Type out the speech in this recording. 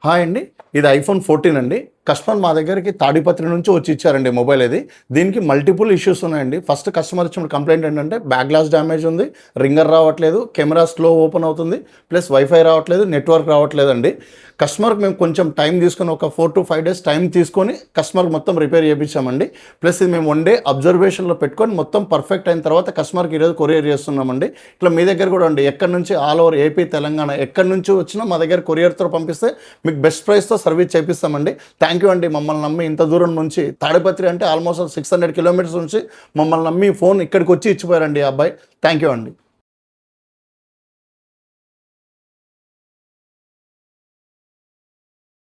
Hi అండి. ఇది iPhone 14 అండి. కస్టమర్ మా దగ్గరికి తాడిపత్రి నుంచి వచ్చి ఇచ్చారండి మొబైల్ ఇది. దీనికి మల్టిపుల్ ఇష్యూస్ ఉన్నాయండి. ఫస్ట్ కస్టమర్ ఇచ్చిన కంప్లైంట్ ఏంటంటే బ్యాక్ గ్లాస్ డ్యామేజ్ ఉంది, రింగర్ రావట్లేదు, కెమెరా స్లో ఓపెన్ అవుతుంది, ప్లస్ వైఫై రావట్లేదు, నెట్వర్క్ రావట్లేదండి. కస్టమర్కి మేము కొంచెం టైం తీసుకొని ఒక 4 to 5 days టైం తీసుకొని కస్టమర్కి మొత్తం రిపేర్ చేయించామండి. ప్లస్ ఇది మేము 1 day అబ్జర్వేషన్లో పెట్టుకొని మొత్తం పర్ఫెక్ట్ అయిన తర్వాత కస్టమర్కి ఈరోజు కొరియర్ చేస్తున్నామండి. ఇట్లా మీ దగ్గర కూడా అండి ఎక్కడి నుంచి ఆల్ ఓవర్ ఏపీ, తెలంగాణ ఎక్కడి నుంచి వచ్చినా మా దగ్గర కొరియర్తో పంపిస్తే మీకు బెస్ట్ ప్రైస్తో సర్వీస్ చేపిస్తామండి. థ్యాంక్ యూ అండి. మమ్మల్ని నమ్మి ఇంత దూరం నుంచి తాడిపత్రి అంటే ఆల్మోస్ట్ 600 kilometers నుంచి మమ్మల్ని నమ్మి ఫోన్ ఇక్కడికి వచ్చి ఇచ్చిపోయారండి ఆ అబ్బాయి. థ్యాంక్ యూ అండి.